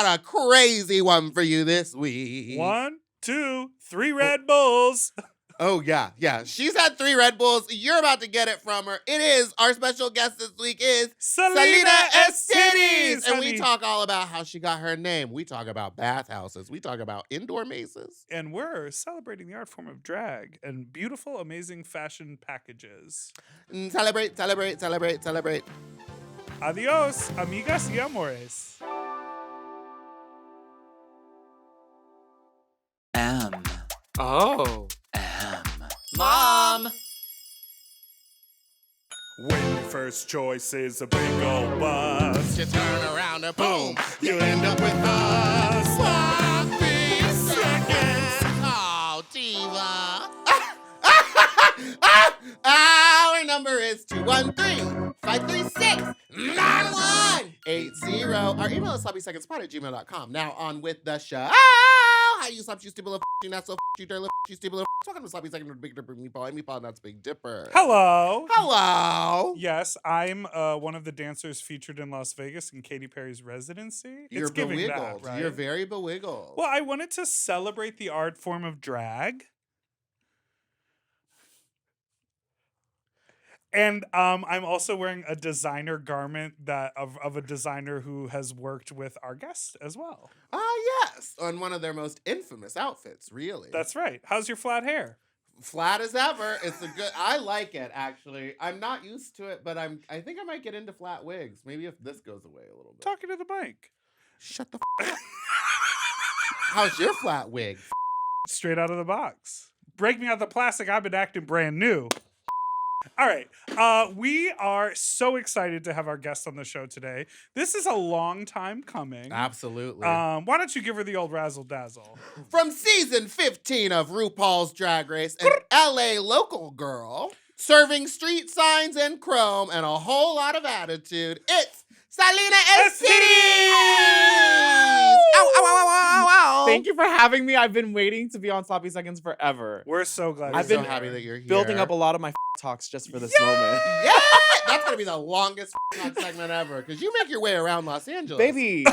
got a crazy one for you this week. 1, 2, 3 Red Bulls. Oh, yeah. She's had 3 Red Bulls. You're about to get it from her. It is, our special guest this week is Salina EsTitties. And we talk all about how she got her name. We talk about bathhouses. We talk about indoor mazes. And we're celebrating the art form of drag and beautiful, amazing fashion packages. Celebrate, celebrate, celebrate, celebrate. Adios, amigas y amores. Oh. Mom! When your first choice is a big old bus, You turn around and boom, you end up with us. Sloppy seconds. Oh, diva. Our number is 213-536-9180. Our email is sloppysecondspot@gmail.com. Now on with the show. How you slap you stupid little you not so you dirty little you stupid little Welcome to Sloppy Second with Big Dipper, Meatball, and Meatball, and that's Big Dipper. Hello. Hello. Yes, I'm one of the dancers featured in Las Vegas in Katy Perry's residency. You're it's giving bewiggled. that, right? You're very bewiggled. Well, I wanted to celebrate the art form of drag. And I'm also wearing a designer garment of a designer who has worked with our guest as well. Yes, on one of their most infamous outfits, really. That's right. How's your flat hair? Flat as ever. It's a good. I like it actually. I'm not used to it, but I think I might get into flat wigs. Maybe if this goes away a little bit. Talking to the mic. Shut the up. How's your flat wig? Straight out of the box. Break me out the plastic. I've been acting brand new. All right. We are so excited to have our guest on the show today. This is a long time coming. Absolutely. Why don't you give her the old razzle dazzle? From season 15 of RuPaul's Drag Race, an LA local girl serving street signs and chrome and a whole lot of attitude, it's Salina EsTitties! Ow, ow, ow, ow, ow. Thank you for having me. I've been waiting to be on Sloppy Seconds forever. We're so glad. I've We're been so happy that you're here. Building up a lot of my talks just for this moment. Yeah! That's gonna be the longest talk segment ever, because you make your way around Los Angeles. Baby,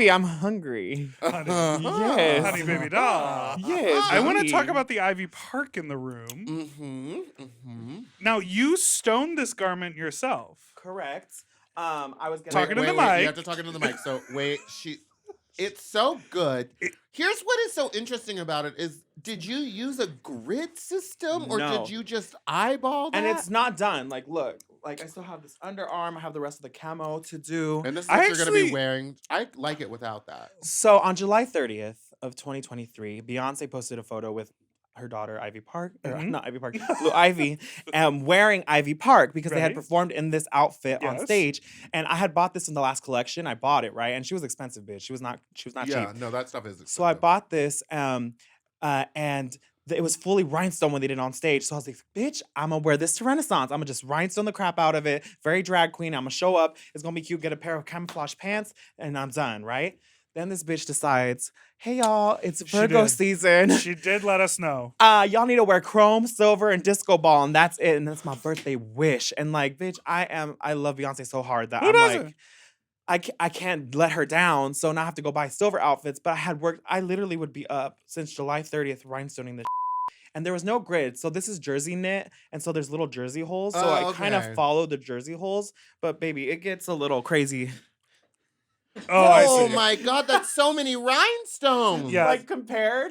I'm hungry. Honey, Yes. honey baby doll. Yes. I want to baby. talk about the Ivy Park in the room. Mm-hmm. Mm-hmm. Now, you stoned this garment yourself. Correct. I was Talking to the You mic. have to talk into the mic. So wait, it's so good. Here's what is so interesting about it is, did you use a grid system or No. did you just eyeball that? And it's not done. Like, look. Like, I still have this underarm. I have the rest of the camo to do. And this is I what you're going to be actually- wearing. I like it without that. So on July 30th of 2023, Beyonce posted a photo with her daughter Ivy Park, or Mhm. not Ivy Park, Blue Ivy, wearing Ivy Park because they had Right. performed in this outfit on Yes. stage. And I had bought this in the last collection. I bought it, right? And she was expensive, bitch. She was not Yeah, cheap. no, that stuff is expensive. So I bought this, and it was fully rhinestone when they did it on stage. So I was like, bitch, I'm gonna wear this to Renaissance. I'm gonna just rhinestone the crap out of it. Very drag queen. I'm gonna show up. It's gonna be cute. Get a pair of camouflage pants, and I'm done, right? Then this bitch decides, hey, y'all, it's She Virgo did. season. She did let us know. Y'all need to wear chrome, silver, and disco ball, and that's it. And that's my birthday wish. And like, bitch, I love Beyonce so hard that Who I'm doesn't? like, I can't let her down. So now I have to go buy silver outfits. But I literally would be up since July 30th rhinestoning this. And there was no grid. So this is jersey knit. And so there's little jersey holes. So Oh, I kind of okay. follow the jersey holes. But baby, it gets a little crazy. Oh, I Oh see. my God, that's so many rhinestones. Yeah. Like compared?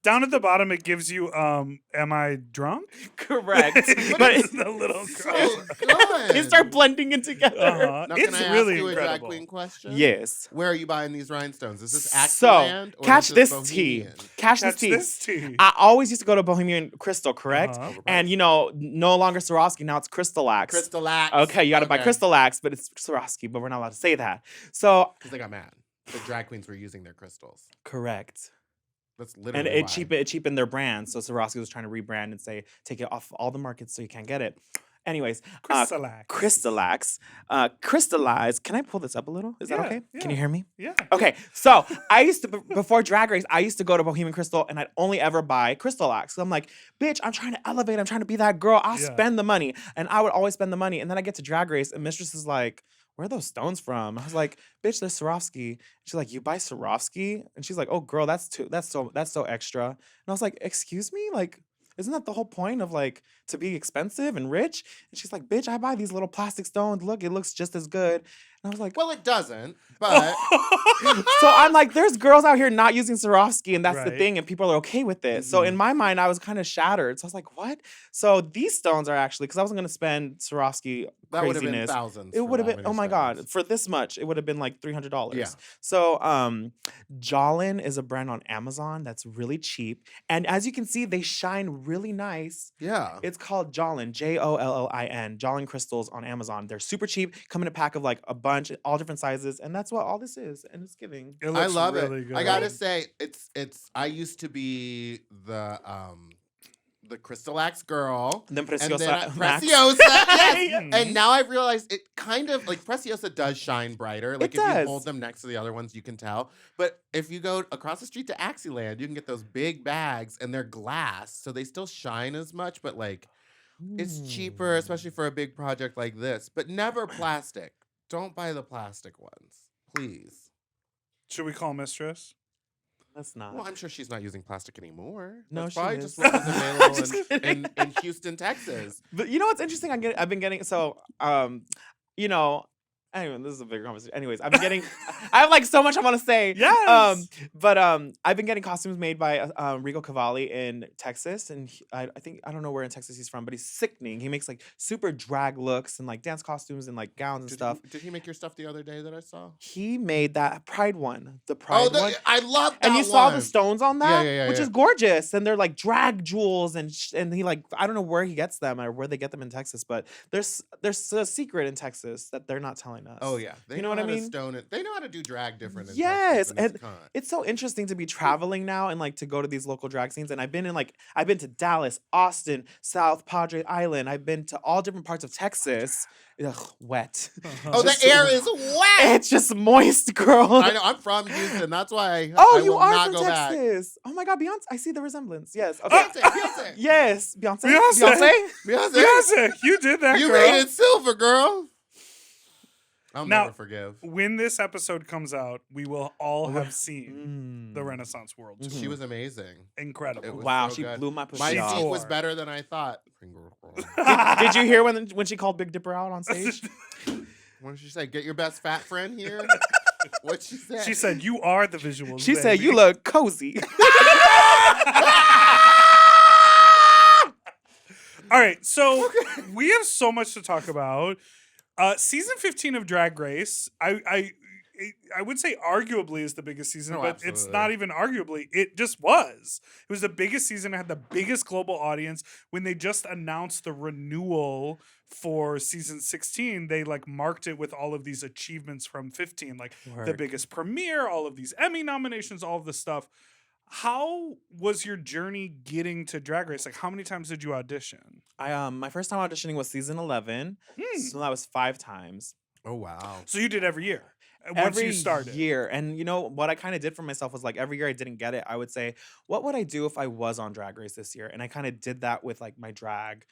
Down at the bottom, it gives you, am I drunk? Correct. But but it's a little So gross. good. they start blending in together. Uh-huh. Now, It's can I really ask you a drag incredible. queen question? Yes. Where are you buying these rhinestones? Is this So, Actualand or catch is this this tea. Bohemian? Catch this Catch tea. this tea. I always used to go to Bohemian Crystal, correct? Uh-huh. And no longer Swarovski, now it's Crystal Axe. Crystal Axe. Okay, you gotta buy Crystal Axe, but it's Swarovski, but we're not allowed to say that. So, Because they got mad. The drag queens were using their crystals. correct. That's And literally it why. cheapened their brand. So Swarovski was trying to rebrand and say, take it off all the markets so you can't get it. Anyways, Crystalax. Crystal Axe, crystallize. Can I pull this up a little? Is that Yeah, okay? Can yeah. you hear me? Yeah. Okay, so I used to, before Drag Race, I used to go to Bohemian Crystal and I'd only ever buy Crystal Axe. So I'm like, bitch, I'm trying to elevate. I'm trying to be that girl. I'll Yeah. spend the money. And I would always spend the money. And then I get to Drag Race and Mistress is like, where are those stones from? I was like, bitch, they're Swarovski. She's like, you buy Swarovski? And she's like, oh girl, that's so extra. And I was like, excuse me? Like, isn't that the whole point of like to be expensive and rich? And she's like, bitch, I buy these little plastic stones. Look, it looks just as good. And I was like, Well, it doesn't, but so I'm like, there's girls out here not using Swarovski, and that's the Right. thing, and people are okay with it. So in my mind, I was kind of shattered. So I was like, what? So these stones are actually, because I wasn't going to spend Swarovski that would have been craziness. thousands. It for would have that been, many oh my stones. God, for this much, it would have been like $300. Yeah. So Jolin is a brand on Amazon that's really cheap. And as you can see, they shine really nice. Yeah. It's called Jolin, Jollin, Jolin crystals on Amazon. They're super cheap, come in a pack of like a bunch, all different sizes, and that's what all this is. And it's giving. It I looks love really it. good. I gotta say, it's. I used to be the Crystal Axe girl. And then And Preciosa. then Max. Preciosa, yes. Mhm. And now I've realized it kind of like Preciosa does shine brighter. Like It if you does. hold them next to the other ones, you can tell. But if you go across the street to Axieland, you can get those big bags and they're glass, so they still shine as much. But like, it's cheaper, especially for a big project like this. But never plastic. Don't buy the plastic ones, please. Should we call Mistress? That's not. Well, I'm sure she's not using plastic anymore. No, That's she probably is. just what was available Just kidding. in Houston, Texas. But you know what's interesting? I've been getting you know. Anyway, this is a bigger conversation. Anyways, I've been getting. I have like so much I want to say. Yes. But I've been getting costumes made by Rico Cavalli in Texas, and I think I don't know where in Texas he's from, but he's sickening. He makes like super drag looks and like dance costumes and like gowns and stuff. Did he make your stuff the other day that I saw? He made that Pride one, the Pride one. I love that And you saw the one. stones on that, yeah, which yeah. is gorgeous, and they're like drag jewels, and he like I don't know where he gets them or where they get them in Texas, but there's a secret in Texas that they're not telling us. Oh yeah, they You know know what I how to mean? stone it. They know how to do drag different. In Yes, Texas, and it's con. it's so interesting to be traveling now and like to go to these local drag scenes. And I've been to Dallas, Austin, South Padre Island. I've been to all different parts of Texas. Ugh, wet. Oh, the Just- air is wet. It's just moist, girl. I know. I'm from Houston. That's why. Oh, I you will are not from go back. Texas. Oh my God, Beyonce. I see the resemblance. Yes. Okay. Beyonce. Yes, Beyonce. Beyonce. Beyonce. Beyonce, you did that, You girl. made it silver, girl. I'll Now- never forgive. When this episode comes out, we will all have seen the Renaissance World. Mhm. She was amazing. Incredible. It was Wow, so she good. blew my pussy My off. seat was Four. better than I thought. Did you hear when she called Big Dipper out on stage? What did she say? Get your best fat friend here. What'd she say? She said, "You are the visuals." She said, baby." "You look cozy." All right, so we have so much to talk about. Season 15 of Drag Race, I would say arguably is the biggest season, Oh, but it's absolutely. not even arguably. It just was. It was the biggest season. It had the biggest global audience. When they just announced the renewal for season 16, they like marked it with all of these achievements from 15, like the Word. biggest premiere, all of these Emmy nominations, all of this stuff. How was your journey getting to Drag Race? Like, how many times did you audition? I my first time auditioning was season 11, so that was 5 times. Oh wow. So you did every year once Every you started. year. And you know what I kind of did for myself was like every year I didn't get it, I would say, what would I do if I was on Drag Race this year? And I kind of did that with like my drag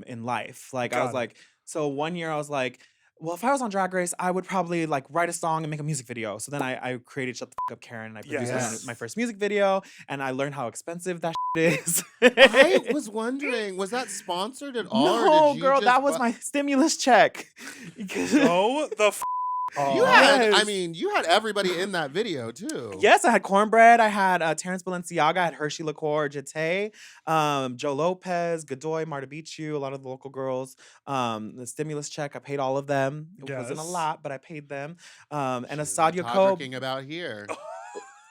in life. Like I Got was it. like, so one year I was like, well, if I was on Drag Race, I would probably like write a song and make a music video. So then I created Shut the F Up Karen, and I produced Yes. my first music video, and I learned how expensive that is. I was wondering, was that sponsored at all? or No, did you girl, just that was bu- my stimulus check. Because- Go the f- off. You had. I Yes. mean, you had everybody in that video too. Yes, I had Cornbread. I had Terrence Balenciaga. I had Hershey Liqueur, Jete, Joe Lopez, Godoy, Marta Bichu, a lot of the local girls. The stimulus check, I paid all of them. It wasn't a Yes. lot, but I paid them. And She's Asad not Yacob. talking about here.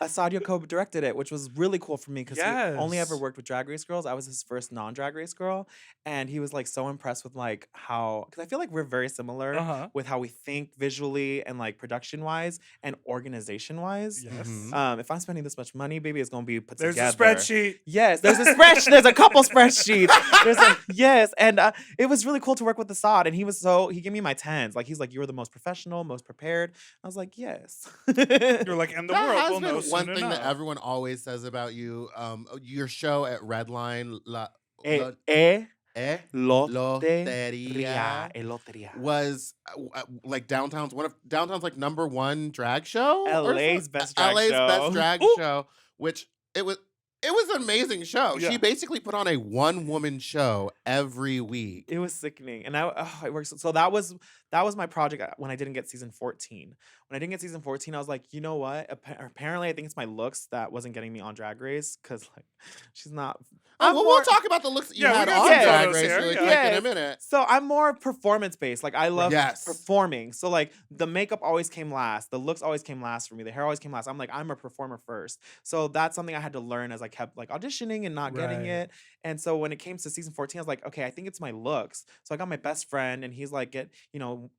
Asad Yacob directed it, which was really cool for me because he only ever Yes. worked with Drag Race girls. I was his first non-Drag Race girl, and he was like so impressed with like how, because I feel like we're very similar Uh-huh. with how we think visually and like production-wise and organization-wise. Yes. Mhm. If I'm spending this much money, baby, it's gonna be put There's together. a spreadsheet. Yes, there's a spreadsheet. There's a couple spreadsheets. Yes, and it was really cool to work with Assad, and he gave me my 10s. Like he's like, you were the most professional, most prepared. I was like, yes. You're like, and the That world has will been know one soon thing enough. that everyone always says about you. Your show at Redline. Eh, Loteria Loteria. was like downtown's like #1 drag show or LA's best drag LA's show. best drag Ooh. show, which it was an amazing show. Yeah. She basically put on a one-woman show every week. It was sickening, and it works. So that was my project when I didn't get season 14. When I didn't get season 14, I was like, you know what? Apparently, I think it's my looks that wasn't getting me on Drag Race because like she's not. We'll talk about the looks that you Yeah, we had got on some Drag photos Race here, really yeah. quick in a Yes. minute. So I'm more performance based. Like I love Yes. performing. So like the makeup always came last. The looks always came last for me. The hair always came last. I'm like, I'm a performer first. So that's something I had to learn as I kept like auditioning and not getting Right. it. And so when it came to season 14, I was like, okay, I think it's my looks. So I got my best friend and he's like, get,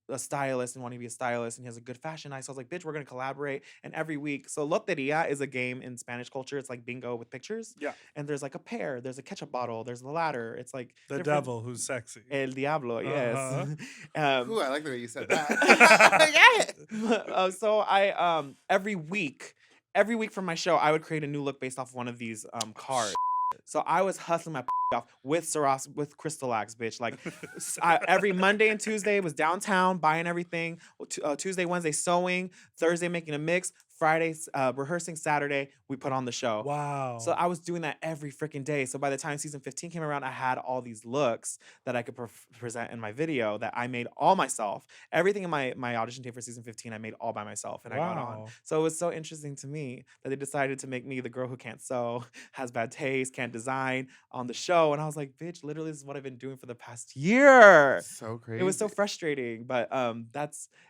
a stylist and wanting to be a stylist and he has a good fashion eye. So I was like, bitch, we're going to collaborate. And every week, so Loteria is a game in Spanish culture. It's like bingo with pictures. Yeah. And there's like a pear, there's a ketchup bottle, the's the ladder. It's like The different- devil who's sexy. El Diablo, yes. Uh-huh. Ooh, I like the way you said that. So I every week from my show, I would create a new look based off one of these cards. So I was hustling my off with Crystal Axe, bitch. Like every Monday and Tuesday was downtown buying everything. Tuesday, Wednesday sewing. Thursday making a mix. Fridays rehearsing. Saturday we put on the show. Wow. So I was doing that every freaking day. So by the time season 15 came around, I had all these looks that I could present in my video that I made all myself. Everything in my audition tape for season 15, I made all by myself and I got on. Wow. So it was so interesting to me that they decided to make me the girl who can't sew, has bad taste, can't design on the show. And I was like, bitch, literally this is what I've been doing for the past year. So crazy. It was so frustrating, but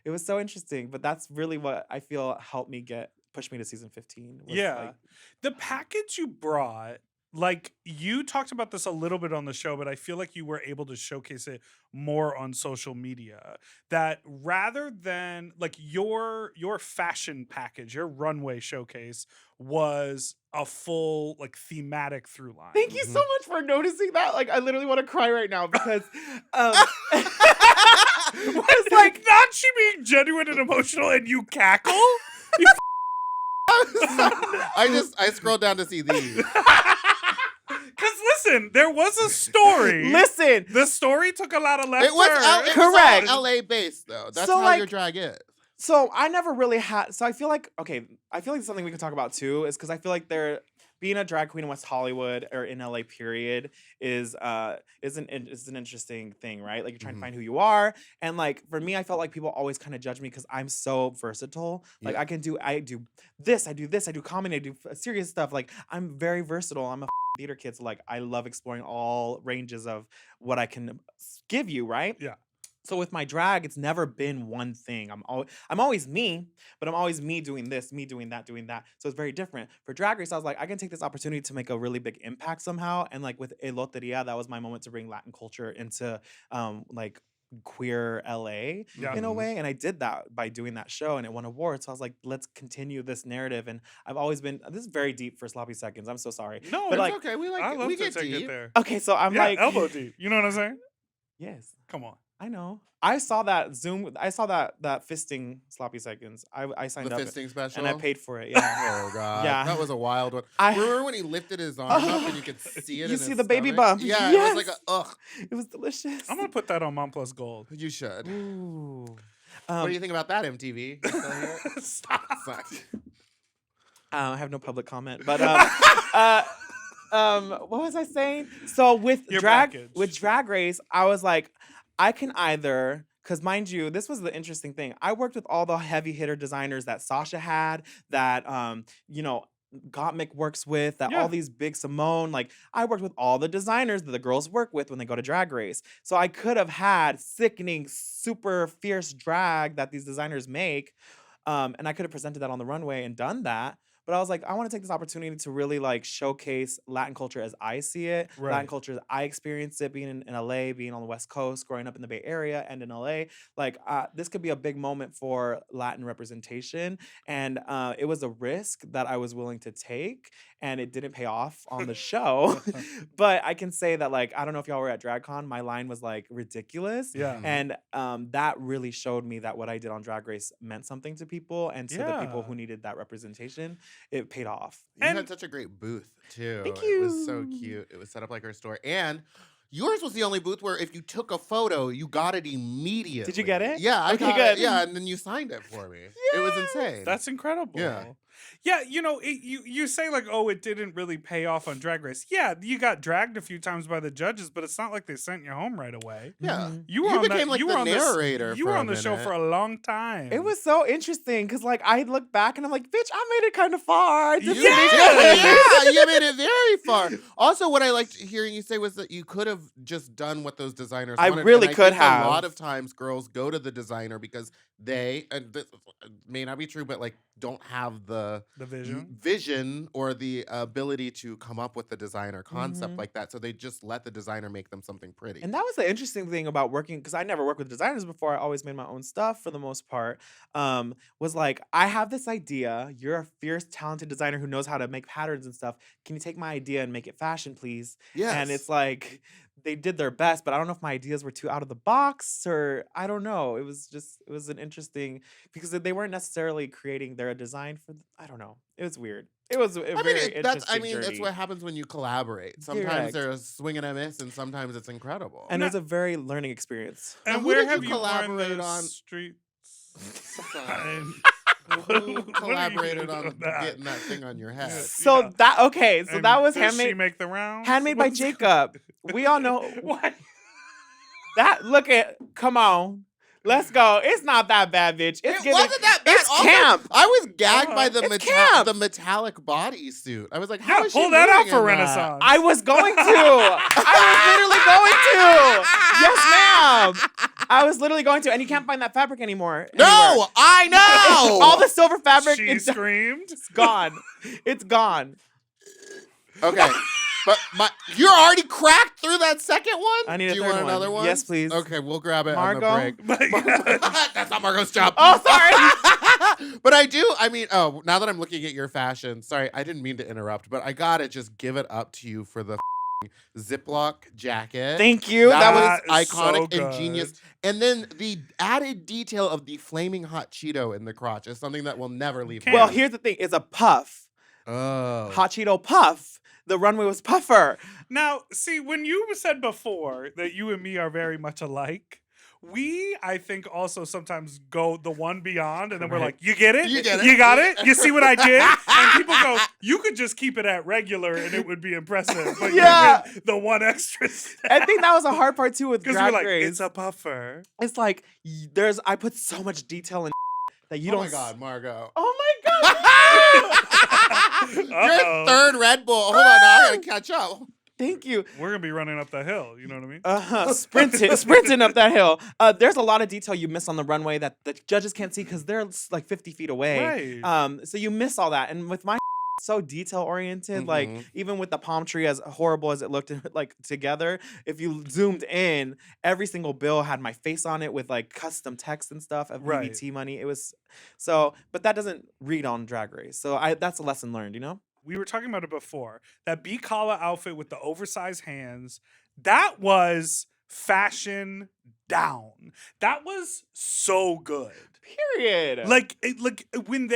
it was so interesting. But that's really what I feel helped me push me to season 15. was, Yeah. like, The package you brought, like you talked about this a little bit on the show, but I feel like you were able to showcase it more on social media. That rather than like your fashion package, your runway showcase was a full like thematic through line. Thank you so much for noticing that. Like, I literally want to cry right now because It's like not she being genuine and emotional and you cackle. I scrolled down to see these. Because listen, there was a story. listen, The story took a lot of left It was turns. Correct. LA based though. That's So, how like- your drag is. so I never really had. So I feel like something we could talk about too is because I feel like being a drag queen in West Hollywood or in LA period is an interesting thing, right? Like you're trying to find who you are, and like for me, I felt like people always kind of judge me because I'm so versatile. Like Yeah. I do this, I do comedy, I do serious stuff. Like I'm very versatile. I'm a theater kid, so like I love exploring all ranges of what I can give you, right? Yeah. So with my drag, it's never been one thing. I'm always me, but I'm always me doing this, me doing that. So it's very different. For Drag Race, I was like, I can take this opportunity to make a really big impact somehow. And like with Eloteria, that was my moment to bring Latin culture into like queer LA Yeah. in a way. And I did that by doing that show and it won awards. So I was like, let's continue this narrative. And I've always been, this is very deep for Sloppy Seconds. I'm so sorry. No, But, It's like, okay. We like I it. love We to get take it deep. there. Okay, so I'm Yeah, like, elbow deep. You know what I'm saying? yes. Come on. I know. I saw that that fisting Sloppy Seconds. I The signed up fisting special. and I paid for it. Yeah. Oh god, Yeah. that was a wild one. I- Remember when he lifted his arm up and you could see it? You in see his the baby stomach? bump. Yeah, Yes. it was like a ugh. It was delicious. I'm gonna put that on Mom Plus Gold. You should. Ooh. What do you think about that, MTV? You still here? Stop. Suck. I have no public comment, but what was I saying? So with Your Drag package. Race, I was like, I can either. Because mind you, this was the interesting thing. I worked with all the heavy hitter designers that Sasha had, that Gottmik works with, that Yeah. all these big Simone, like I worked with all the designers that the girls work with when they go to Drag Race. So I could have had sickening, super fierce drag that these designers make. And I could have presented that on the runway and done that. But I was like, I want to take this opportunity to really like showcase Latin culture as I see it, Right. Latin culture as I experienced it, being in LA, being on the West Coast, growing up in the Bay Area and in LA. Like this could be a big moment for Latin representation. And it was a risk that I was willing to take, and it didn't pay off on the show. But I can say that, like, I don't know if y'all were at DragCon, my line was like ridiculous. Yeah. And that really showed me that what I did on Drag Race meant something to people, and to the people Yeah. who needed that representation, it paid off. You And- had such a great booth too. Thank It was so you. cute. It was set up like her store, and Yours was the only booth where if you took a photo, you got it immediately. Did you get it? Yeah, I Okay, got good. it. Yeah, and then you signed it for me. It was insane. That's incredible. Yeah, you know, you say like, oh, it didn't really pay off on Drag Race. Yeah, you got dragged a few times by the judges, but it's not like they sent you home right away. Yeah. You were on became like you the were on narrator. You were on the show for a long time. It was so interesting because, like, I look back and I'm like, bitch, I made it kind of far. Yeah, you made it very far. Also, what I liked hearing you say was that you could have just done what those designers I wanted. really And could think have. A lot of times girls go to the designer because they, and this may not be true, but like don't have the vision or the ability to come up with the designer concept like that. So they just let the designer make them something pretty. And that was the interesting thing about working, because I never worked with designers before. I always made my own stuff for the most part. Was like, I have this idea. You're a fierce, talented designer who knows how to make patterns and stuff. Can you take my idea and make it fashion, please? Yes. And it's like, they did their best, but I don't know if my ideas were too out of the box or I don't know. It was an interesting, because they weren't necessarily creating their design for, I don't know. It was weird. It was a very interesting that's journey. what happens when you collaborate. Sometimes Correct. they're a swing and a miss, and sometimes it's incredible. And it was a very learning experience. And who where did have you you collaborate worn on? those streets? Who collaborated on getting that thing on your head? So Yeah. that so And that was does she handmade make the rounds? handmade by What's- Jacob. We all know What? that. Look at, come on, let's go. It's not that bad, bitch. It's It giving, wasn't that bad. It's Also, camp. I was gagged by It's camp. the metallic bodysuit. I was like, how Yeah, is she pull that out moving for in that? Renaissance. I was going to. I was literally going to. Yes, ma'am. I was literally going to, and you can't find that fabric anymore. No, anywhere. I know. All the silver fabric She is screamed. gone. It's gone. Okay, but you're already cracked through that second one. I need a Do you third want one. another one? Yes, please. Okay, we'll grab it Margot? on the break. That's not Margot's job. Oh, sorry. But I do. I mean, now that I'm looking at your fashion, sorry, I didn't mean to interrupt, but I gotta just give it up to you for the Ziploc jacket. Thank you. That That was is so iconic good. and genius. And then the added detail of the flaming hot Cheeto in the crotch is something that will never leave. Can't- Well, me. here's the thing. It's a puff. Oh. Hot Cheeto puff. The runway was puffer. Now, see, when you said before that you and me are very much alike, we, I think, also sometimes go the one beyond, and then we're like, you get it? You get it. You got it? You see what I did? And people go, you could just keep it at regular and it would be impressive. But Yeah. you did the one extra step. I think that was a hard part too with Because Drag we're like, Race. it's a puffer. It's like I put so much detail in that you Oh don't. my God, Margot. Oh my God. Your Uh-oh. third Red Bull. Hold on, now I gotta catch up. Thank you. We're going to be running up the hill. You know what I mean? Sprinting up that hill. There's a lot of detail you miss on the runway that the judges can't see because they're like 50 feet away. Right. So you miss all that. And with my so detail oriented, like Mhm. even with the palm tree, as horrible as it looked, like together, if you zoomed in, every single bill had my face on it with like custom text and stuff of Right. VBT money. It was so, but that doesn't read on Drag Race. So that's a lesson learned, you know? We were talking about it before. That B collar outfit with the oversized hands, that was fashion down. That was so good. Period. Like when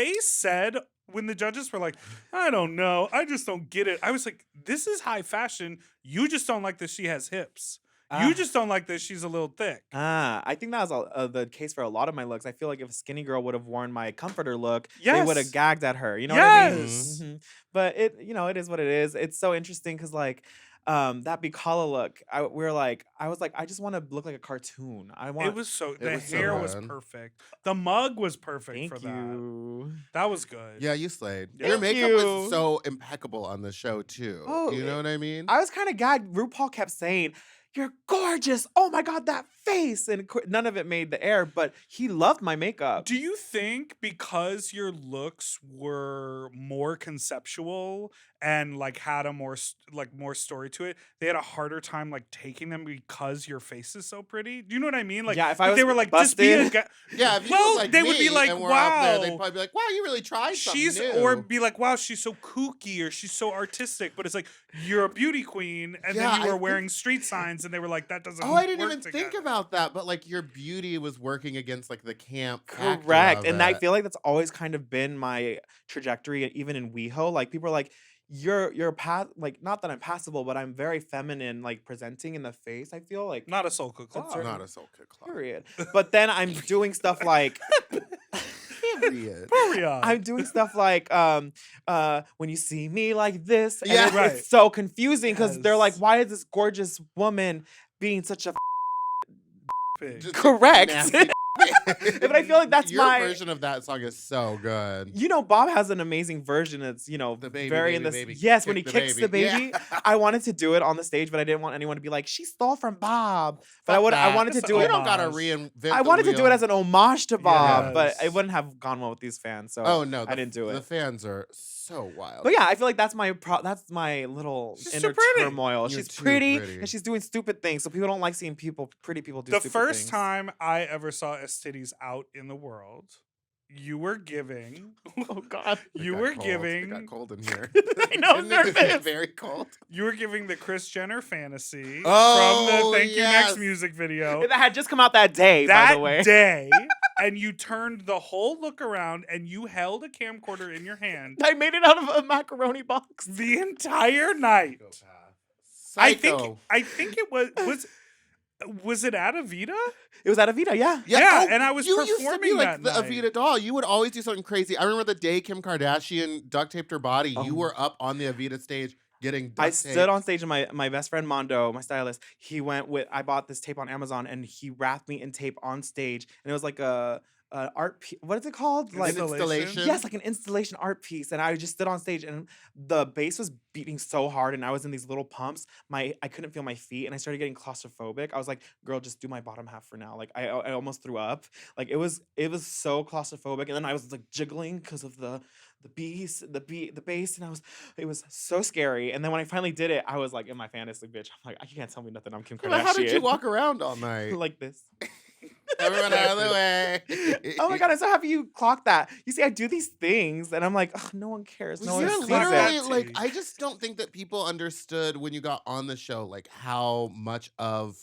the judges were like, I don't know, I just don't get it. I was like, this is high fashion. You just don't like that she has hips. You just don't like that she's a little thick. I think that was the case for a lot of my looks. I feel like if a skinny girl would have worn my comforter look, they Yes. would have gagged at her. You know what I mean? Yes. Mhm. But it is what it is. It's so interesting because like that Bicala look, I was like, I just want to look like a cartoon. I want. It was so It the was so hair was good. perfect. The mug was perfect Thank for that. you. That was good. Yeah, you slayed. Thank Your makeup you. was so impeccable on the show too. Oh, You know what I mean? I was kind of gagged. RuPaul kept saying, "You're gorgeous. Oh my God, that face!" And none of it made the air. But he loved my makeup. Do you think because your looks were more conceptual and like had a more story to it, they had a harder time like taking them because your face is so pretty? Do you know what I mean? Like, Yeah, if I they was were like, busted- just be a guy. Yeah, if you Well, look like they would be me like, and we're out there, they'd wow. probably be like, wow, you really tried something She's new. or be like, wow, she's so kooky or she's so artistic, but it's like you're a beauty queen, and Yeah, then you I were think- wearing street signs, and they were like, that doesn't. Oh, I didn't work even think together. about that, but like your beauty was working against like the camp factor Correct. of And I it. feel like that's always kind of been my trajectory, even in WeHo. Like people are like, you're like, not that I'm passable, but I'm very feminine, like presenting in the face. I feel like Not a soul cook That's club. Not a soul kick club. period. But then I'm doing stuff like Period. I'm doing stuff like when you see me like this, and Yeah. Right. it's so confusing because they're like, Yes. why is this gorgeous woman being such a Pig. Just correct? nasty. But I feel like that's Your my version of that song is so good. You know, Bob has an amazing version. It's The baby, very in baby, this. baby, Yes, when he kick the kicks baby. the baby. Yeah. I wanted to do it on the stage, but I didn't want anyone to be like, she stole from Bob. But Fuck I that. wanted to It's do You it. don't gotta homage. reinvent. I the wanted to do it wheel. as an homage to Bob, but it Yes. wouldn't have gone well with these fans. So Oh no, I didn't do The it. fans are so wild. But yeah, I feel like that's my little She's inner so pretty. turmoil. You're She's too pretty, pretty. and she's doing stupid things. So people don't like seeing pretty people do The stupid first things. time I ever saw EsTitties out in the world, you were giving. Oh God. It You got were cold. giving. It got cold in here. I know, I'm Didn't it get nervous. very cold. You were giving the Kris Jenner fantasy Oh, from the Thank You yes. Next music video. That had just come out that day, That by the way. day, and you turned the whole look around and you held a camcorder in your hand I made it out of a macaroni box. the entire night. I think it was it at Avita? It was at Avita, yeah. Yeah, and I was you used to be performing like that the night. Avita doll. You would always do something crazy. I remember the day Kim Kardashian duct taped her body. Oh. You were up on the Avita stage getting duct I taped. stood on stage and my best friend Mondo, my stylist, I bought this tape on Amazon and he wrapped me in tape on stage. And it was like a art piece. What is it called? An Like installation. yes, like an installation art piece. And I just stood on stage and the bass was beating so hard and I was in these little pumps. I couldn't feel my feet and I started getting claustrophobic. I was like, girl, just do my bottom half for now. Like I almost threw up. Like it was so claustrophobic. And then I was like jiggling because of the bass, and it was so scary. And then when I finally did it, I was like in my fantasy, bitch. I'm like, you can't tell me nothing. I'm Kim Kardashian. But how did you walk around all night? like this? Everyone out of the way. Oh my God, I'm so happy you clocked that. You see, I do these things and I'm like, oh, no one cares. No one You're sees literally it. like, I just don't think that people understood when you got on the show, like how much of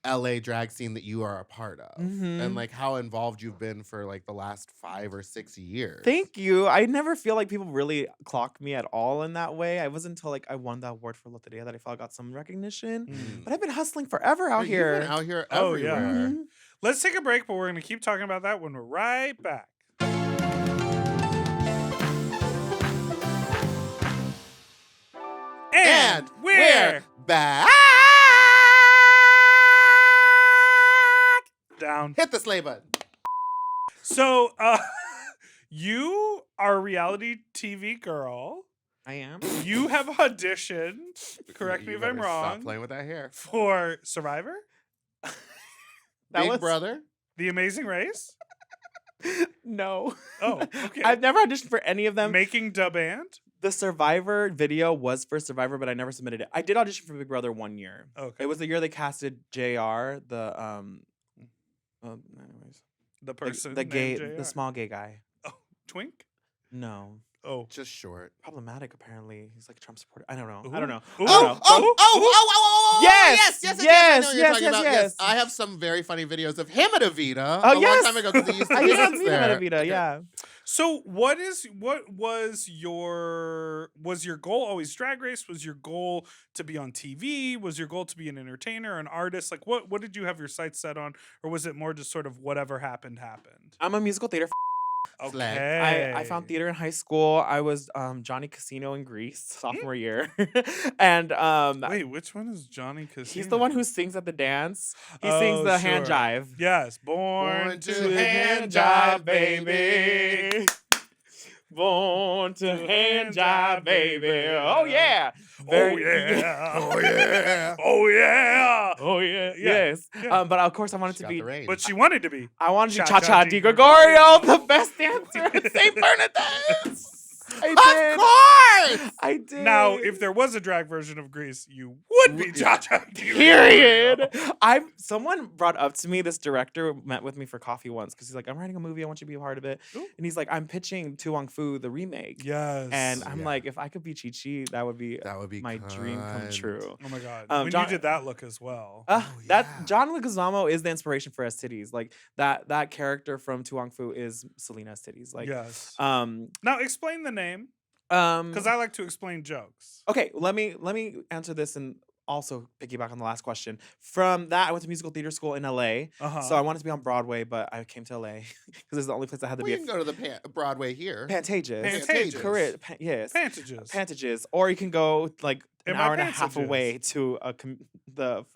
LA drag scene that you are a part of, Mhm. and like how involved you've been for like the last 5 or 6 years. Thank you. I never feel like people really clock me at all in that way. I wasn't until like I won the award for Loteria that I felt I got some recognition. Mm. But I've been hustling forever out But you've here. been out here Oh, yeah. everywhere. Mhm. Let's take a break, but we're going to keep talking about that when we're right back. And we're back. Down. Hit the sleigh button. So, you are a reality TV girl. I am. You have auditioned, correct me You if I'm better Stop wrong, playing with that hair. for Survivor, Big Brother. The Amazing Race. No. Oh, okay. I've never auditioned for any of them. Making Da Band. The Survivor video was for Survivor, but I never submitted it. I did audition for Big Brother one year. Okay. It was the year they casted JR, anyways. The person. The gay, named JR. the small gay guy. Twink. No. Oh. Just short. Problematic, apparently. He's like a Trump supporter. I don't know. Ooh. I don't know. Ooh. I don't know. Yes! Yes, I Yes, know what you're yes, talking yes, about. yes. I have some very funny videos of him at Avita Oh, a yes. long time ago because he used to I used to dance see him at there. Avita, yeah. So what was your goal always Drag Race? Was your goal to be on TV? Was your goal to be an entertainer, an artist? Like what did you have your sights set on? Or was it more just sort of whatever happened? I'm a musical theater. Okay. I found theater in high school. I was Johnny Casino in Greece, sophomore year. And Wait, which one is Johnny Casino? he's the one who sings at the dance. He sings the hand sure. jive. Yes, born Born to to hand jive, baby. Born to hand jive, baby. Oh yeah. Oh yeah. Oh yeah. Oh yeah. Oh yeah. Yeah. Yes. Yeah. But of course I wanted She to got be. the range. But she wanted to be. I wanted to be Cha-cha Cha-Cha Di Di Gregorio, the best dancer at St. Bernadette. I did. I did. Now, if there was a drag version of Grease, you would be Cha-Cha. Period. Someone brought up to me, this director met with me for coffee once because he's like, I'm writing a movie, I want you to be a part of it. Ooh. And he's like, I'm pitching Tu Wong Fu, the remake. Yes. And I'm Yeah. like, if I could be Chi Chi, that would be my dream come kind. true. oh my god, when John- you did that look as well. Oh, That yeah. John Leguizamo is the inspiration for EsTitties. Like that character from Tu Wong Fu is Salina EsTitties. Like yes. um Now explain the name. Because I like to explain jokes. Okay, let me answer this and also piggyback on the last question. From that, I went to musical theater school in LA. Uh-huh. So I wanted to be on Broadway, but I came to LA because it's the only place I had to Well, be. you can go to the Broadway here. Pantages. Pantages. Correct. Yes. Pantages. Pantages. Or you can go like an In my hour and a half Pantages. away to the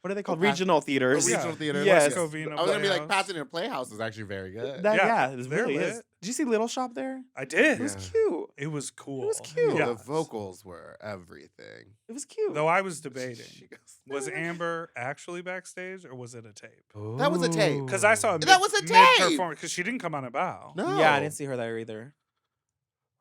what are they called? Pas- Regional theaters. Yeah. Regional theater. Yes. Covina I was gonna be like, Playhouse. Pasadena Playhouse is actually very good. That, Yeah, yeah, it they're really is. lit. Did you see Little Shop there? I did. It was Yeah. cute. It was cool. It was cute. Yeah. The vocals were everything. It was cute. Though I was debating, She goes, was Amber actually backstage or was it a tape? That was a tape. Because I saw a That was a tape! performance because she didn't come on a bow. No. Yeah, I didn't see her there either.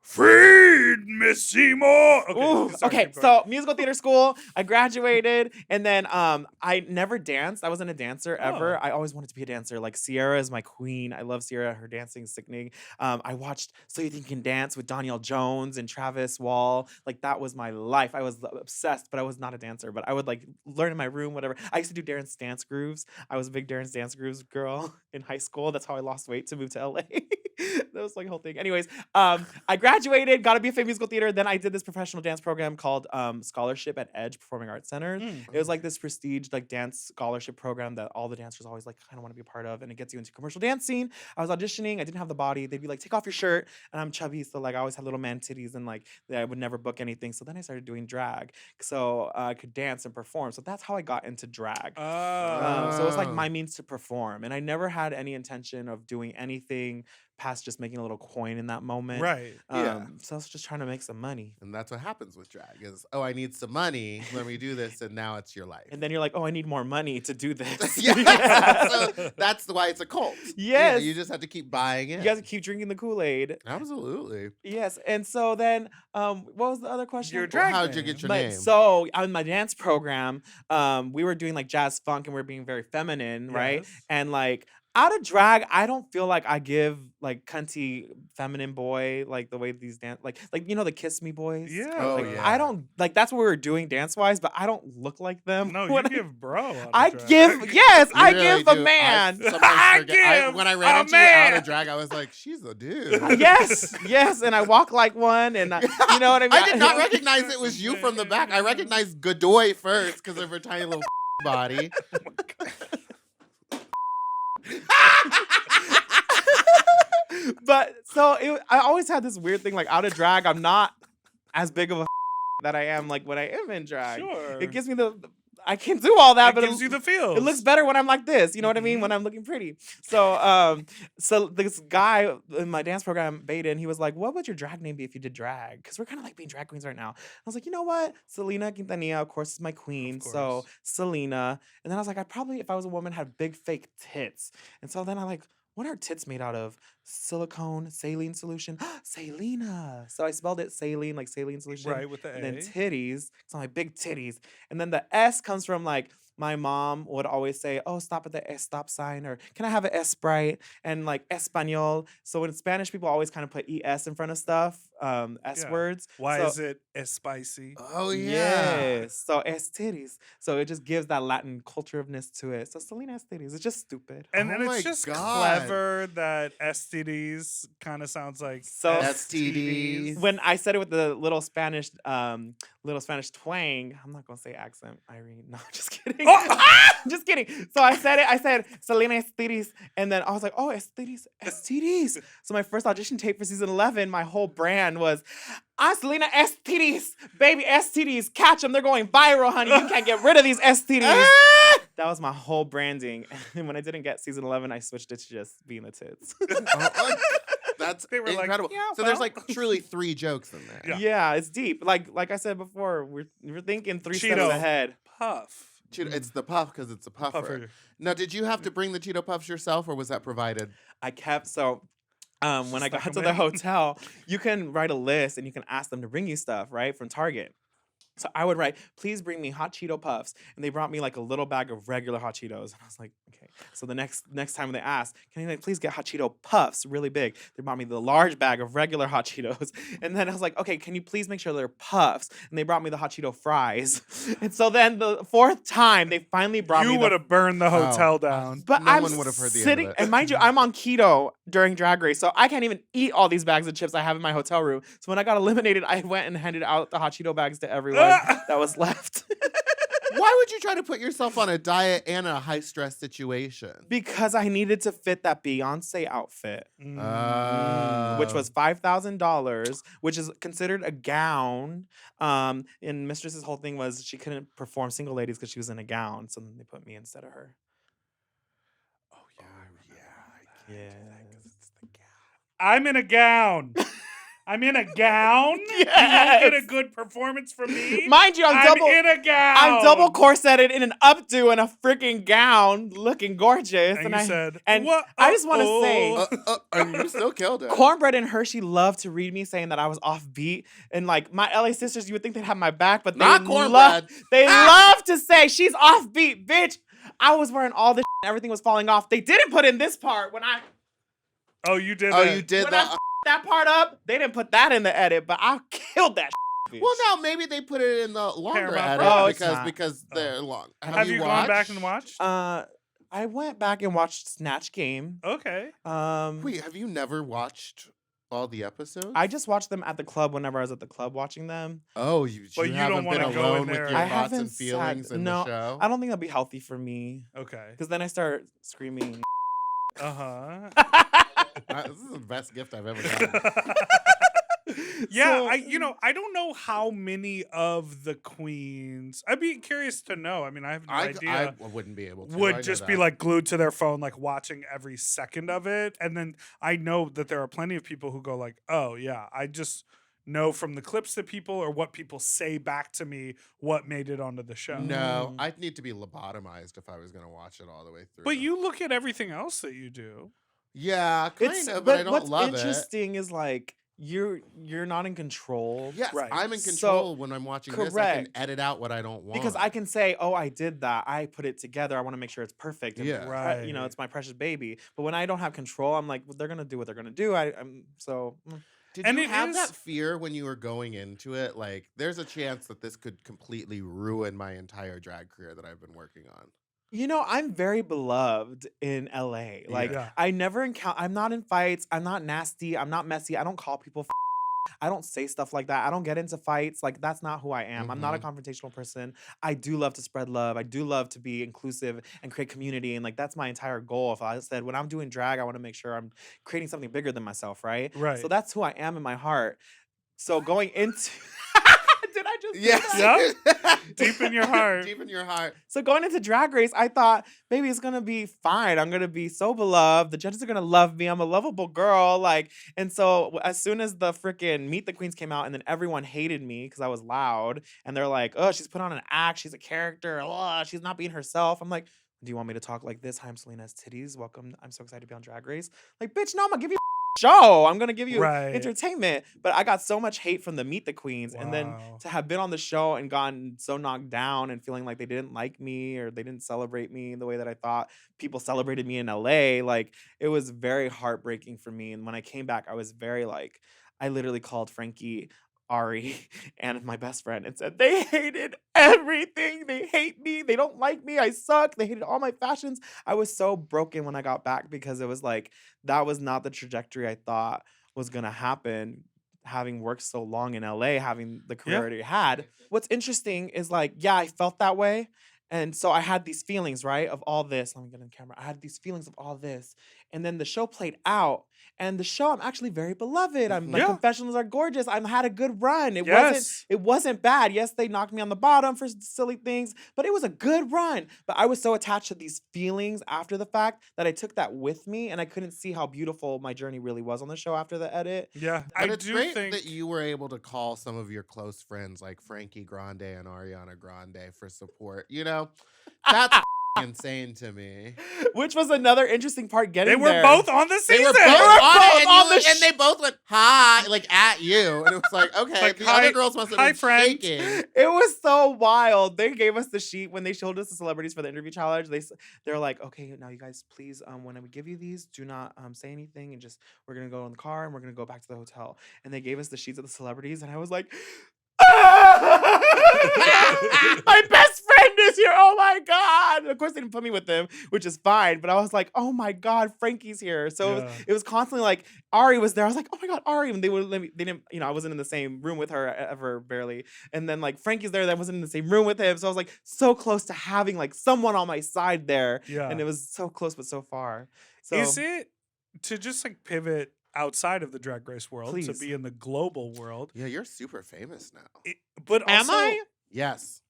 Freed Miss Seymour. Ooh, sorry, okay, keep going. so musical theater school, I graduated, and then I never danced. I wasn't a dancer ever. Oh. I always wanted to be a dancer. Like Sierra is my queen. I love Sierra. Her dancing is sickening. I watched So You Think You Can Dance with Danielle Jones and Travis Wall. Like that was my life. I was obsessed, but I was not a dancer. But I would like learn in my room, whatever. I used to do Darren's Dance Grooves. I was a big Darren's Dance Grooves girl in high school. That's how I lost weight to move to LA. That was like a whole thing. Anyways, I graduated, got to BFA musical theater. Then I did this professional dance program called Scholarship at Edge Performing Arts Center. It was like this prestige like dance scholarship program that all the dancers always like kind of want to be a part of, and it gets you into commercial dancing. I was auditioning. I didn't have the body. They'd be like, take off your shirt, and I'm chubby, so like I always had little man titties, and like I would never book anything. So then I started doing drag, so I could dance and perform. So that's how I got into drag. So it was like Oh. my means to perform, and I never had any intention of doing anything past just making a little coin in that moment. Right. Yeah. So I was just trying to make some money. And that's what happens with drag is, oh, I need some money. Let me do this. And now it's your life. And then you're like, oh, I need more money to do this. yeah. So that's why it's a cult. Yeah, Yes. you just have to keep buying it. You guys keep drinking the Kool-Aid. Absolutely. Yes. And so then, what was the other question? Your Well, drag how'd you name. get your But name? so on my dance program, we were doing like jazz funk and we are being very feminine, right? Yes. And like out of drag, I don't feel like I give like cunty feminine boy like the way these dance like you know the Kiss Me boys. Yeah. Oh, Like, yeah. I don't like that's what we were doing dance wise, but I don't look like them. No, when you give bro. on I drag. give yes, You I really give a do. man. sometimes I forget- give when I ran a into you out man. of drag, I was like, she's a dude. Yes, yes, and I walk like one, and you know what I mean. I did not recognize it was you from the back. I recognized Godoy first because of her tiny little body. But so I always had this weird thing like out of drag, I'm not as big of a that I am like when I am in drag. Sure. It gives me I can do all that, It but gives you the feels. it looks better when I'm like this. You know what I mean? Mhm. When I'm looking pretty. So so this guy in my dance program, Baden, he was like, what would your drag name be if you did drag? Because we're kind of like being drag queens right now. I was like, you know what? Salina Quintanilla, of course, is my queen. So course. Salina. And then I was like, I'd probably, if I was a woman, have big fake tits. And so then I like, what are tits made out of? Silicone, saline solution. Salina. So I spelled it saline, like saline solution. right with the A. And then titties, so my big titties. And then the S comes from like my mom would always say, oh, stop at the S stop sign, or can I have an S Sprite? And like Espanol. So in Spanish, people always kind of put ES in front of stuff, S Yeah. words. Why So- is it as spicy? Oh, yeah. Yes. So S titties. So it just gives that Latin culturalness to it. So Salina titties. It's just stupid. And Oh then my Oh it's just God. clever that STDs kind of sounds like So- STDs. When I said it with the little Spanish twang, I'm not gonna say accent, Irene. No, I'm just kidding. Just kidding. So I said Salina EsTitties, and then I was like, oh, STDs. So my first audition tape for season 11, my whole brand was, I'm Salina EsTitties, baby STDs, catch them, they're going viral, honey. You can't get rid of these STDs. That was my whole branding. And when I didn't get season 11, I switched it to just being the tits. Oh, that's They were like, incredible. yeah, so there's well. like truly 3 jokes in there. Yeah. Yeah, it's deep. Like I said before, we're thinking 3 steps Cheeto. ahead. Puff. It's the puff because it's a puffer. Puffer. Now, did you have to bring the Cheeto Puffs yourself, or was that provided? I kept when I Stuck got to 'em the in. hotel, you can write a list and you can ask them to bring you stuff, right? From Target. So I would write, please bring me hot Cheeto puffs. And they brought me like a little bag of regular hot Cheetos. And I was like, okay. So the next time they asked, can you like please get hot Cheeto puffs really big? They brought me the large bag of regular hot Cheetos. And then I was like, okay, can you please make sure they're puffs? And they brought me the hot Cheeto fries. And so then the fourth time they finally brought me You would have burned the hotel down. But No I'm one would have heard the end of sitting, it. and mind you, I'm on keto during Drag Race, so I can't even eat all these bags of chips I have in my hotel room. So when I got eliminated, I went and handed out the hot Cheeto bags to everyone that was left. Why would you try to put yourself on a diet and a high stress situation? Because I needed to fit that Beyonce outfit, which was $5,000, which is considered a gown. And Mistress's whole thing was she couldn't perform Single Ladies because she was in a gown, so then they put me instead of her. Oh yeah. Yeah. I'm in a gown. I'm in a gown? You Yes. won't get a good performance from me? Mind you, I'm in a gown. I'm double corseted in an updo and a freaking gown, looking gorgeous. And you said, and what? I just want to say, And you still killed it. Cornbread and Hershey loved to read me saying that I was offbeat, and like my LA sisters, you would think they'd have my back, but Not they Cornbread. love to say she's offbeat, bitch. I was wearing all this, and everything was falling off. They didn't put in this part when I. Oh, you did Oh, that. you did when that. I that part up. They didn't put that in the edit, but I killed that. Bitch. Well, now maybe they put it in the longer Paramount edit Plus. Oh, it's because not. they're long. Have you gone back and watched? I went back and watched Snatch Game. Okay. Wait, have you never watched all the episodes? I just watched them at the club whenever I was at the club watching them. Oh, you But you haven't don't been wanna go in alone there. with your I thoughts and haven't feelings sat- in no, the show. I don't think that'd be healthy for me Okay. because then I start screaming. Uh-huh. This is the best gift I've ever gotten. Yeah, So- I don't know how many of the queens. I'd be curious to know. I mean, I have no I idea. wouldn't be able to. I Would know just be that. like glued to their phone, like watching every second of it. And then I know that there are plenty of people who go like, oh yeah, I just know from the clips that people or what people say back to me what made it onto the show. No, I'd need to be lobotomized if I was going to watch it all the way through. But you look at everything else that you do. Yeah, kind It's of, but I don't what's love it. interesting is like you're not in control. Yes, Right. I'm in So, control when I'm watching this. I can correct. edit out what I don't want. Because I can say, oh, I did that. I put it together. I want to make sure it's perfect. And Yeah. Right. It's my precious baby. But when I don't have control, I'm like, well, they're gonna do what they're gonna do. I'm so. Did And you it have is- that fear when you were going into it? Like, there's a chance that this could completely ruin my entire drag career that I've been working on. I'm very beloved in LA. Like, Yeah. I never encounter. I'm not in fights. I'm not nasty. I'm not messy. I don't call people. I don't say stuff like that. I don't get into fights. Like, that's not who I am. I'm not a confrontational person. I do love to spread love. I do love to be inclusive and create community. And like, that's my entire goal. If I said, when I'm doing drag, I want to make sure I'm creating something bigger than myself, right? Right. So that's who I am in my heart. So going into. Did I just say Yes. that? Deep in your heart. Deep in your heart. So going into Drag Race, I thought, baby, it's gonna be fine. I'm gonna be so beloved. The judges are gonna love me. I'm a lovable girl. Like, and so as soon as the freaking Meet the Queens came out, and then everyone hated me because I was loud, and they're like, oh, she's put on an act, she's a character, oh, she's not being herself. I'm like, do you want me to talk like this? Hi, I'm Salina EsTitties. Welcome. I'm so excited to be on Drag Race. Like, bitch, no, I'm gonna give you show. I'm gonna give you Right. entertainment. But I got so much hate from the Meet the Queens, and then Wow. to have been on the show and gotten so knocked down and feeling like they didn't like me or they didn't celebrate me the way that I thought people celebrated me in LA, like it was very heartbreaking for me. And when I came back, I was very like, I literally called Frankie, Ari, and my best friend and said, they hated everything. They hate me. They don't like me. I suck. They hated all my fashions. I was so broken when I got back because it was like, that was not the trajectory I thought was going to happen. Having worked so long in LA, having the career I already had. What's interesting is like, yeah, I felt that way. And so I had these feelings, right, of all this. Let me get in the camera. I had these feelings of all this. And then the show played out. And the show, I'm actually very beloved. My Yeah. confessionals are gorgeous. I had a good run. Yes. It wasn't bad. Yes, they knocked me on the bottom for silly things, but it was a good run. But I was so attached to these feelings after the fact that I took that with me, and I couldn't see how beautiful my journey really was on the show after the edit. Yeah. But I it's do great think that you were able to call some of your close friends like Frankie Grande and Ariana Grande for support. You know, that's insane to me. Which was another interesting part getting They were there. both on the They season. were both were on both it, on the and they both went hi, like at you, and it was like, okay, like, the hi- other girls must have hi, been friend. shaking. It was so wild. They gave us the sheet when they showed us the celebrities for the interview challenge. They're like, okay, now you guys, please, when we give you these, do not say anything, and just we're gonna go in the car and we're gonna go back to the hotel. And they gave us the sheets of the celebrities, and I was like, my best friend is here. Oh my god! Of course, they didn't put me with them, which is fine. But I was like, oh my god, Frankie's here. So Yeah. it was constantly like Ari was there. I was like, oh my god, Ari, and they would let me. They didn't, I wasn't in the same room with her ever, barely. And then like Frankie's there, that wasn't in the same room with him. So I was like so close to having like someone on my side there, Yeah. and it was so close but so far. So Is it to just like pivot outside of the Drag Race world to Please. be in the global world? Yeah, you're super famous now. But am also, I? Yes.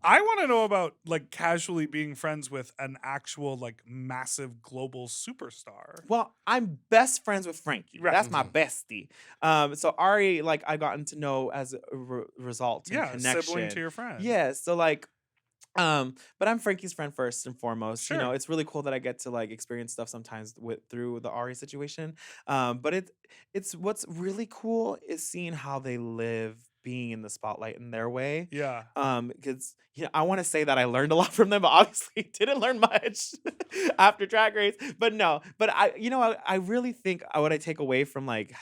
I want to know about like casually being friends with an actual like massive global superstar. Well, I'm best friends with Frankie. Right. That's my bestie. So Ari, like, I gotten to know as a result and Yeah, connection. sibling to your friend. Yeah. So like, but I'm Frankie's friend first and foremost. You know, Sure. it's really cool that I get to like experience stuff sometimes through the Ari situation. But it's what's really cool is seeing how they live being in the spotlight in their way. Yeah. Because I want to say that I learned a lot from them, but obviously didn't learn much after Drag Race. But no, but I really think what I take away from like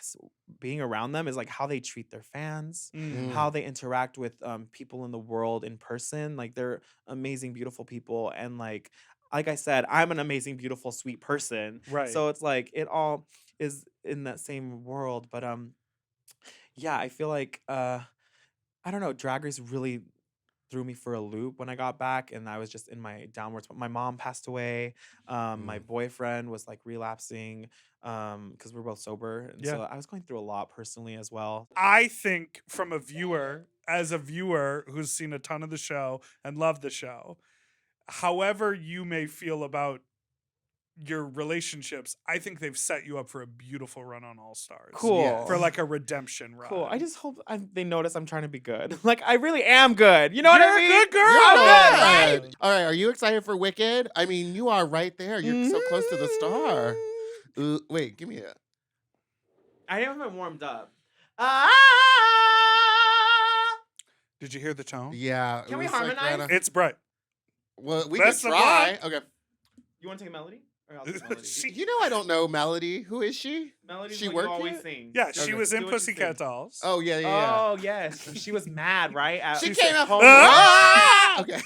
being around them is like how they treat their fans, how they interact with people in the world in person. Like they're amazing, beautiful people, and like I said, I'm an amazing, beautiful, sweet person. Right. So it's like it all is in that same world. But yeah, I feel like I don't know, Drag Race really threw me for a loop when I got back, and I was just in my downwards. My mom passed away. My boyfriend was like relapsing because we're both sober, and so Yeah. I was going through a lot personally as well. I think from a viewer, as a viewer who's seen a ton of the show and loved the show, however you may feel about your relationships, I think they've set you up for a beautiful run on All Stars. Cool. Yeah. For like a redemption run. Cool. I just hope they notice I'm trying to be good. Like I really am good. You know what You're I a mean? good girl. I'm good, Yeah. right? All right, are you excited for Wicked? I mean, you are right there. You're so close to the star. Wait, give me a. I haven't warmed up. Did you hear the tone? Yeah. Can we it was like harmonize? It's bright. well, we Best can of try. Okay. You want to take a melody? Or I'll take melody. You know I don't know Melody. Who is she? Melody's She what work you always yet? sing. Yeah, she Okay. was in Do what you Pussycat sing. Dolls. Oh yeah, yeah, yeah. Oh yes, she was mad, right? She She's came like, out. "Oh, Ah! Okay.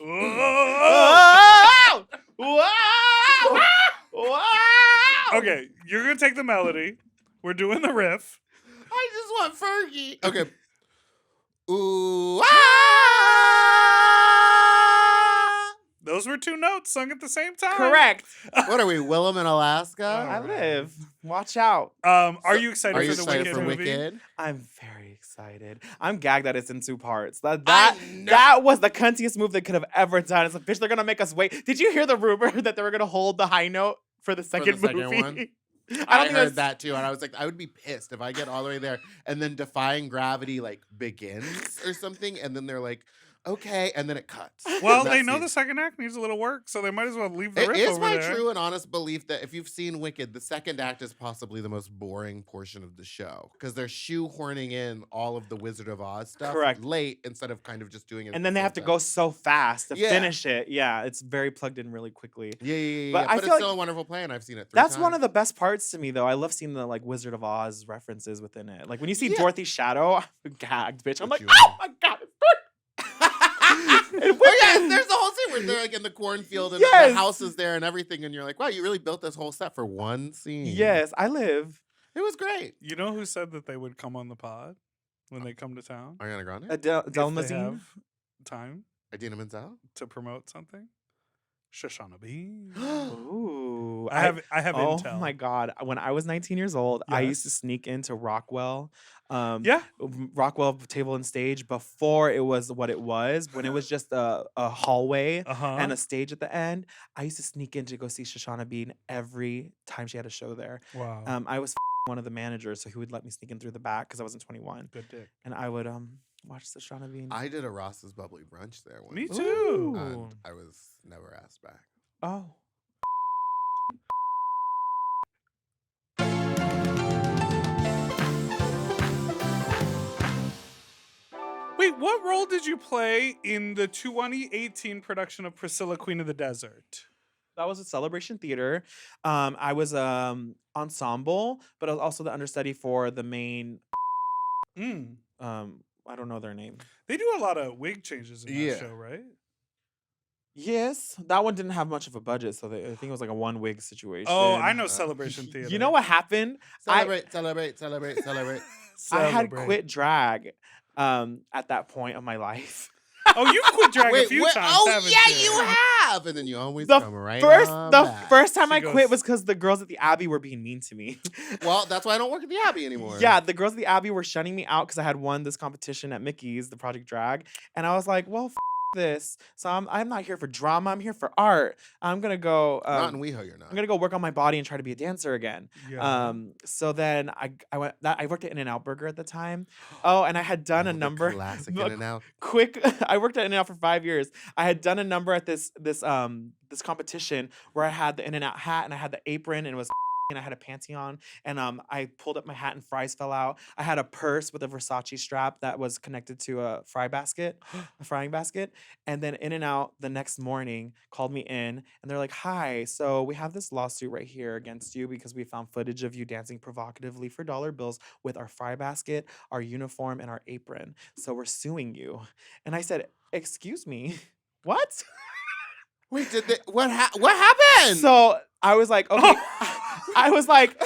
Oh! Wow! Wow! Okay, you're gonna take the melody. We're doing the riff. I just want Fergie. Okay. Ooh. Ah! Those were two notes sung at the same time. Correct. What are we, Willem in Alaska? I right. live. Watch out. Are you excited Are for you the excited Wicked for movie? Wicked? I'm very excited. I'm gagged that it's in 2 parts. I know. That was the cuntiest move they could have ever done. It's like, bitch, they're gonna make us wait. Did you hear the rumor that they were gonna hold the high note for the second second movie? one? I don't I think heard that's that too, and I was like, I would be pissed if I get all the way there and then Defying Gravity like begins or something, and then they're like, okay, and then it cuts. Well, That's they know it. the second act needs a little work, so they might as well leave the It riff is over my there. true and honest belief that if you've seen Wicked, the second act is possibly the most boring portion of the show because they're shoehorning in all of the Wizard of Oz stuff Correct. late instead of kind of just doing it. and then they have to go so fast to Yeah. finish it. Yeah, it's very plugged in really quickly. Yeah. But But I it's feel still like a wonderful play, and I've seen it 3 That's times. one of the best parts to me, though. I love seeing the like Wizard of Oz references within it. Like when you see Yeah. Dorothy's shadow, I'm gagged, bitch. I'm What like, you oh want? my god, it's Dorothy. Oh yeah, there's the whole scene where they're like in the cornfield and Yes. the house is there and everything, and you're like, wow, you really built this whole set for one scene. Yes, I live. It was great. You know who said that they would come on the pod when they come to town? Ariana Grande? Adele If they Mazine. have time Idina Menzel? to promote something? Shoshana Bean. Ooh, I have Oh intel. my god! When I was 19 years old, I used to Yes. sneak into Rockwell. Yeah. Rockwell Table and Stage before it was what it was. When it was just a hallway Uh-huh. and a stage at the end, I used to sneak in to go see Shoshana Bean every time she had a show there. Wow. I was one of the managers, so he would let me sneak in through the back because I wasn't 21, Good dick. and I would watch the Shauna Bean. I did a Ross's Bubbly Brunch there once. Me too. Ooh. And I was never asked back. Oh. Wait, what role did you play in the 2018 production of Priscilla, Queen of the Desert? That was a Celebration Theater. I was ensemble, but I was also the understudy for the main. Mm. I don't know their name. They do a lot of wig changes in that Yeah. show, right? Yes, that one didn't have much of a budget, so I think it was like a one wig situation. Oh, I know Celebration Theater. You know what happened? Celebrate. I had Celebrate. quit drag at that point of my life. Oh, you've quit drag a few times, Oh, haven't yeah, you? you have. And then you always The come right the back. first time She I goes- quit was because the girls at the Abbey were being mean to me. Well, that's why I don't work at the Abbey anymore. Yeah, the girls at the Abbey were shunning me out because I had won this competition at Mickey's, the Project Drag, and I was like, well, this. So I'm not here for drama. I'm here for art. I'm gonna go. Not in WeHo, you're not. I'm gonna go work on my body and try to be a dancer again. Yeah. So then I worked at In-N-Out Burger at the time. Oh, and I had done a the number. Classic Look, In-N-Out. Quick, I worked at In-N-Out for 5 years. I had done a number at this competition where I had the In-N-Out hat and I had the apron and it was and I had a panty on and I pulled up my hat and fries fell out. I had a purse with a Versace strap that was connected to a frying basket, and then In-N-Out the next morning called me in and they're like, "Hi, so we have this lawsuit right here against you because we found footage of you dancing provocatively for dollar bills with our fry basket, our uniform, and our apron. So we're suing you." And I said, "Excuse me, what?" Wait, what happened? So I was like, okay. I was like,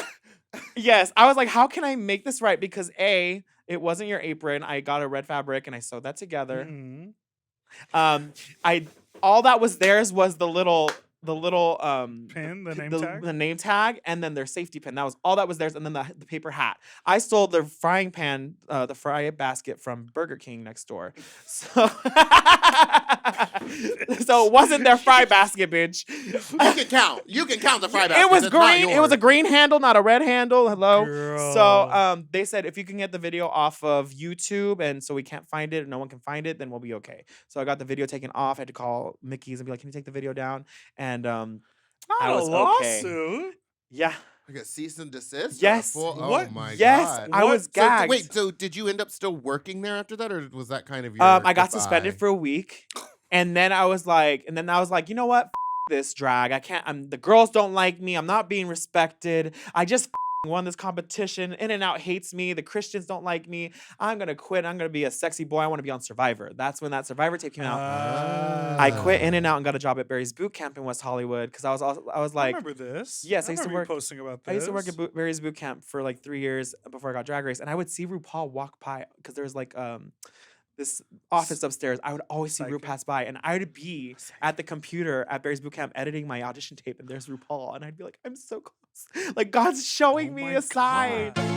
yes. I was like, how can I make this right? Because A, it wasn't your apron. I got a red fabric and I sewed that together. Mhm. All that was theirs was the little Pin, the name tag? the name tag, and then their safety pin. That was all that was theirs, and then the paper hat. I stole their frying pan, the fry basket from Burger King next door. So, so it wasn't their fry basket, bitch. You can count. You can count the fry basket. It was It's not green. It was a yours. green handle, not a red handle. Hello. Girl. So they said if you can get the video off of YouTube, and so we can't find it, and no one can find it, then we'll be okay. So I got the video taken off. I had to call Mickey's and be like, "Can you take the video down?" And Not I a was okay. lawsuit. yeah, Like a cease and desist? Yes. Oh What? my yes, God. I was So, gagged. wait, so did you end up still working there after that, or was that kind of your I got suspended goodbye? for a week, and then I was like, you know what? This drag. I can't. The girls don't like me. I'm not being respected. I just won this competition. In-N-Out hates me. The Christians don't like me. I'm gonna quit. I'm gonna be a sexy boy. I want to be on Survivor. That's when that Survivor tape came out. I quit In-N-Out and got a job at Barry's Boot Camp in West Hollywood because I was I like, remember this. yes, I used to remember you work- posting about this. I used to work at Barry's Boot Camp for like 3 years before I got Drag Race, and I would see RuPaul walk by because there was like this office upstairs. I would always see Ru Psychic. pass by, and I would be at the computer at Barry's Boot Camp editing my audition tape, and there's RuPaul, and I'd be like, I'm so close. Like God's showing Oh me my a sign. God.